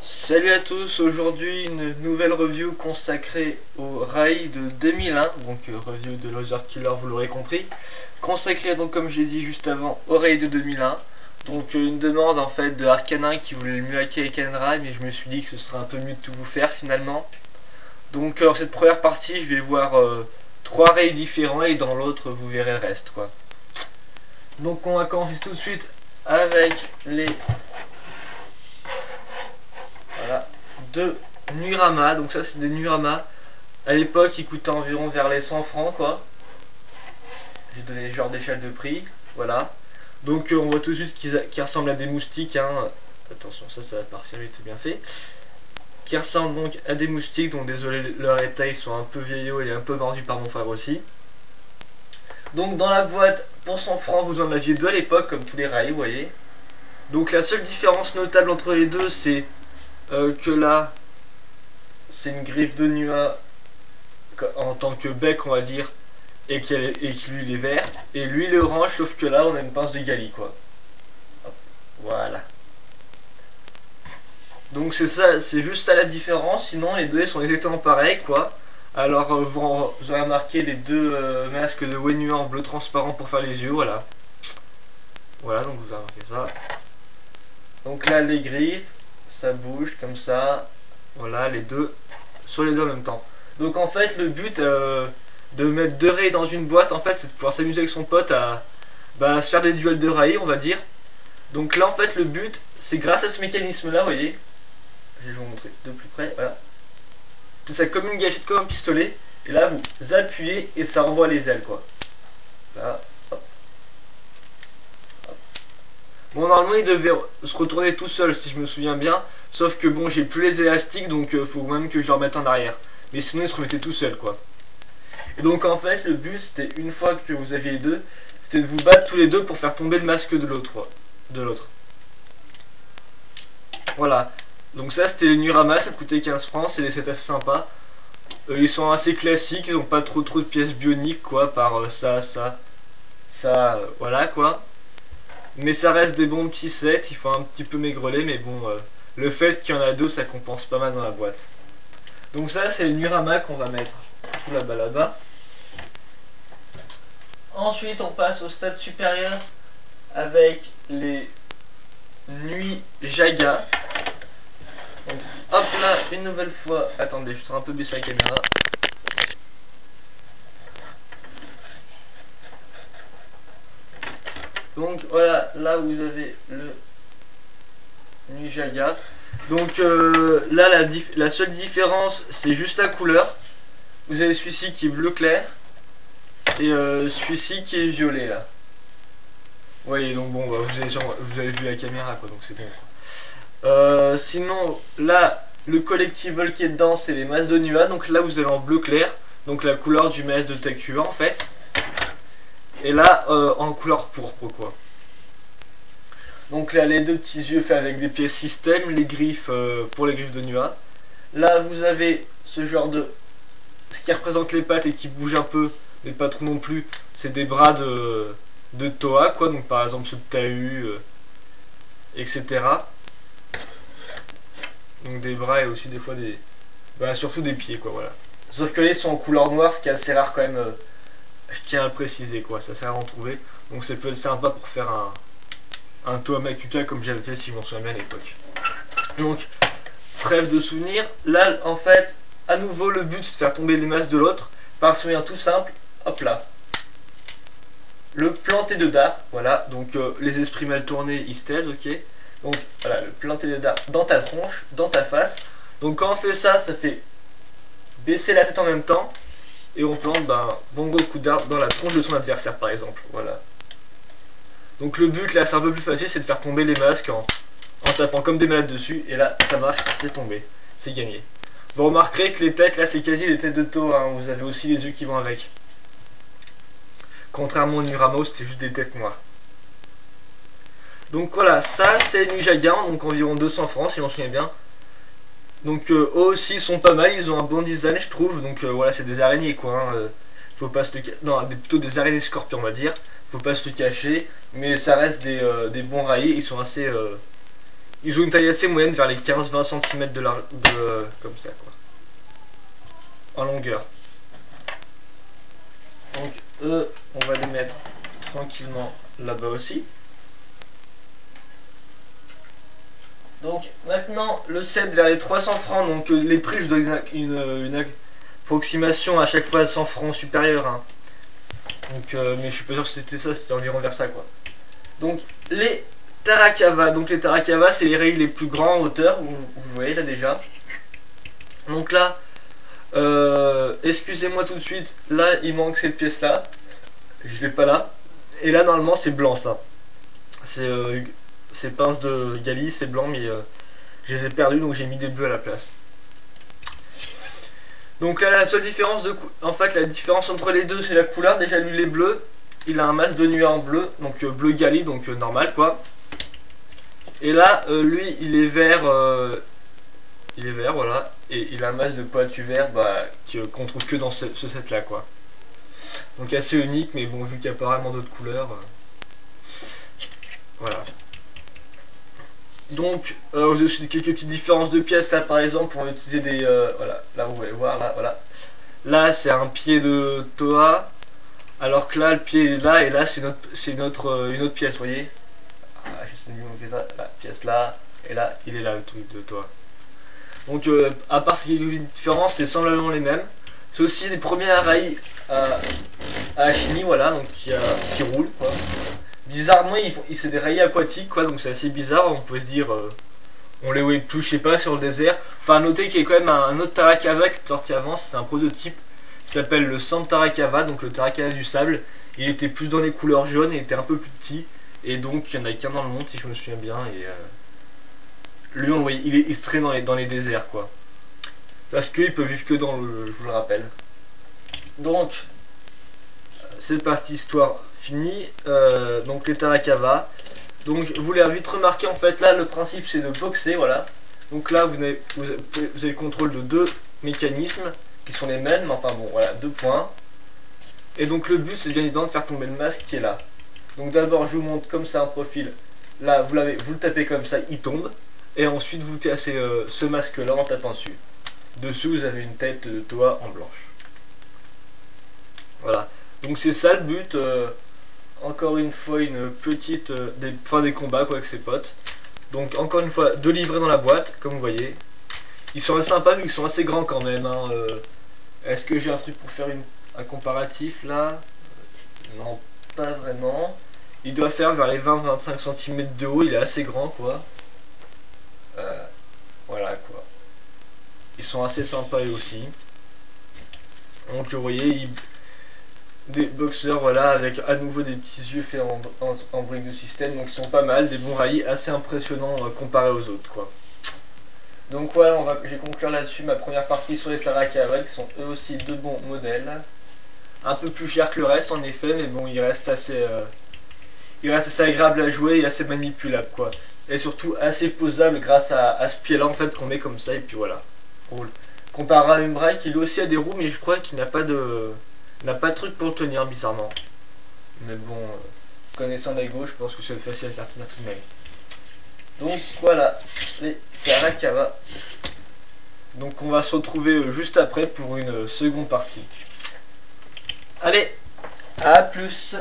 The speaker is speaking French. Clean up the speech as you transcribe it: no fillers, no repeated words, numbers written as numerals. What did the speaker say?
Salut à tous, aujourd'hui une nouvelle review consacrée au Rai de 2001, donc review de Loser Killer, vous l'aurez compris, consacrée donc comme j'ai dit juste avant au Rai de 2001, donc une demande en fait de Arcanin qui voulait le mieux hacker avec Enra, mais je me suis dit que ce serait un peu mieux de tout vous faire finalement. Donc cette première partie je vais voir trois Rai différents et dans l'autre vous verrez le reste quoi. Donc on va commencer tout de suite avec les voilà, deux Nurama. Donc ça c'est des Nurama. À l'époque ils coûtaient environ vers les 100 francs quoi. J'ai donné genre d'échelle de prix. Voilà. Donc on voit tout de suite qu'ils ressemblent à des moustiques. Hein. Attention, ça va partir vite, c'est bien fait. Qui ressemblent donc à des moustiques. Donc désolé, leur état ils sont un peu vieillots et un peu mordus par mon frère aussi. Donc dans la boîte, pour 100 francs, vous en aviez deux à l'époque, comme tous les rails, vous voyez. Donc la seule différence notable entre les deux, c'est que là, c'est une griffe de Nua en tant que bec, on va dire, et que lui il est vert, et lui il est orange, sauf que là on a une pince de Gali quoi. Hop, voilà. Donc c'est ça, c'est juste ça la différence, sinon les deux sont exactement pareils quoi. Alors vous aurez remarqué les deux masques de Wenua en bleu transparent pour faire les yeux, voilà. Voilà, donc vous avez remarqué ça. Donc là les griffes, ça bouge comme ça. Voilà, les deux, sur les deux en même temps. Donc en fait le but de mettre deux rails dans une boîte en fait c'est de pouvoir s'amuser avec son pote à se faire des duels de rails on va dire. Donc là en fait le but c'est grâce à ce mécanisme là, vous voyez. Je vais vous montrer de plus près, voilà. Tout ça comme une gâchette, comme un pistolet. Et là vous appuyez et ça renvoie les ailes quoi. Là, hop. Bon normalement il devait se retourner tout seul si je me souviens bien. Sauf que bon j'ai plus les élastiques donc faut même que je le remette en arrière. Mais sinon il se remettait tout seul quoi. Et donc en fait le but c'était une fois que vous aviez les deux, c'était de vous battre tous les deux pour faire tomber le masque de l'autre. Voilà. Donc ça c'était les Nurama, ça coûtait 15 francs, c'est assez sympa. Ils sont assez classiques, ils ont pas trop de pièces bioniques quoi, par ça, voilà quoi. Mais ça reste des bons petits sets, il faut un petit peu maigreler, mais bon, le fait qu'il y en a deux ça compense pas mal dans la boîte. Donc ça c'est les Nurama qu'on va mettre tout là-bas. Ensuite on passe au stade supérieur avec les Nuits Jaga. Donc, hop là, une nouvelle fois. Attendez, je serai un peu baissé la caméra. Donc voilà, là vous avez le Nuit Jaga. Donc là la seule différence c'est juste la couleur. Vous avez celui-ci qui est bleu clair et celui-ci qui est violet là. Vous voyez donc bon bah, vous avez vu la caméra quoi, donc c'est bon. Sinon là le collectible qui est dedans c'est les masses de Nua. Donc là vous avez en bleu clair, donc la couleur du masque de Takua en fait. Et là en couleur pourpre quoi. Donc là les deux petits yeux faits avec des pièces système, les griffes pour les griffes de Nua. Là vous avez ce genre de ce qui représente les pattes et qui bouge un peu mais pas trop non plus, c'est des bras de Toa quoi, donc par exemple ceux de Tahu etc. Donc des bras et aussi des fois des surtout des pieds quoi, voilà. Sauf que les sont en couleur noire, ce qui est assez rare quand même, je tiens à le préciser quoi, ça sert à en trouver. Donc ça peut être sympa pour faire un Toa Makuta comme j'avais fait si je m'en souviens bien à l'époque. Donc trêve de souvenirs, là en fait à nouveau le but c'est de faire tomber les masses de l'autre par un souvenir tout simple, hop là. Le planté de dard, voilà, donc les esprits mal tournés ils se taisent, ok. Donc voilà, le planté de dard dans ta tronche, dans ta face. Donc quand on fait ça, ça fait baisser la tête en même temps. Et on plante bon gros coup de dard dans la tronche de son adversaire par exemple, voilà. Donc le but là c'est un peu plus facile, c'est de faire tomber les masques en tapant comme des malades dessus. Et là ça marche, c'est tombé, c'est gagné. Vous remarquerez que les têtes là c'est quasi des têtes de taureau, hein. Vous avez aussi les yeux qui vont avec. Contrairement au Nurama, c'était juste des têtes noires. Donc voilà, ça c'est Nujaga, donc environ 200 francs si on se souvient bien. Donc eux aussi ils sont pas mal, ils ont un bon design je trouve. Donc voilà, c'est des araignées quoi, hein. Faut pas se le non, plutôt des araignées scorpions on va dire. Faut pas se le cacher, mais ça reste des bons rails, ils sont assez Ils ont une taille assez moyenne, vers les 15-20 cm comme ça quoi, en longueur. Donc eux, on va les mettre tranquillement là-bas aussi. Donc maintenant le set vers les 300 francs, donc les prix je donne une approximation à chaque fois à 100 francs supérieur, hein. Donc mais je suis pas sûr que c'était ça, c'était environ vers ça quoi. Donc les Tarakava, c'est les rayons les plus grands en hauteur, vous voyez là déjà. Donc là, excusez-moi tout de suite, là il manque cette pièce là, je l'ai pas là. Et là normalement c'est blanc ça. C'est pinces de Gali, c'est blanc mais je les ai perdus donc j'ai mis des bleus à la place. Donc là la seule différence en fait la différence entre les deux c'est la couleur. Déjà lui il est bleu, il a un masque de nuit en bleu, donc bleu Gali, donc normal quoi. Et là lui il est vert, voilà, et il a un masque de poitu vert qu'on trouve que dans ce set là quoi. Donc assez unique, mais bon vu qu'il y a pas vraiment d'autres couleurs, voilà. Donc au-dessus de quelques petites différences de pièces là par exemple on va utiliser des voilà, là vous pouvez voir là, voilà. Là c'est un pied de Toa, alors que là le pied est là et là c'est une autre pièce, vous voyez. Ah, je sais mieux ça, la pièce là et là il est là le truc de Toa. Donc à part ces quelques différences c'est semblables les mêmes. C'est aussi les premiers rails à Chini, voilà, donc qui roulent quoi. Bizarrement c'est des rails aquatiques quoi, donc c'est assez bizarre. On peut se dire on les voit plus, je sais pas, sur le désert. Enfin notez qu'il y a quand même un autre Tarakava qui est sorti avant, c'est un prototype qui s'appelle le Sand Tarakava, donc le Tarakava du sable. Il était plus dans les couleurs jaunes et était un peu plus petit, et donc il y en a qu'un dans le monde si je me souviens bien. Et lui on voit, il se traîne dans les déserts quoi, parce qu'ils peuvent vivre que dans je vous le rappelle. Donc c'est parti, histoire finie. Donc les Tarakava, donc vous l'avez vite remarqué en fait, là le principe c'est de boxer, voilà. Donc là vous avez le contrôle de deux mécanismes qui sont les mêmes, enfin bon voilà, 2 points. Et donc le but c'est bien évidemment de faire tomber le masque qui est là. Donc d'abord je vous montre comme ça un profil, là vous le tapez comme ça, il tombe. Et ensuite vous cassez ce masque là en tapant dessus. Dessous vous avez une tête de Toa en blanche. Voilà, donc c'est ça le but. Encore une fois une petite des combats quoi avec ses potes. Donc encore une fois 2 livrets dans la boîte comme vous voyez. Ils sont assez sympas vu qu'ils sont assez grands quand même, hein. Est-ce que j'ai un truc pour faire un comparatif là? Non, pas vraiment. Il doit faire vers les 20-25 cm de haut, il est assez grand quoi. Voilà quoi. Ils sont assez sympas eux aussi. Donc vous voyez, des boxeurs voilà, avec à nouveau des petits yeux faits en briques de système, donc ils sont pas mal, des bons rails assez impressionnants comparés aux autres quoi. Donc voilà, je vais conclure là-dessus ma première partie sur les Tarakava, qui sont eux aussi de bons modèles. Un peu plus cher que le reste en effet, mais bon il reste assez agréable à jouer et assez manipulable quoi. Et surtout assez posable grâce à ce pied là en fait qu'on met comme ça et puis voilà. Roule. Comparé à une braille qui lui aussi a des roues, mais je crois qu'il n'a pas de truc pour le tenir bizarrement. Mais bon, connaissant la gauche, je pense que c'est facile à faire tenir tout de même. Donc voilà, les Tarakava. Donc on va se retrouver juste après pour une seconde partie. Allez, à plus.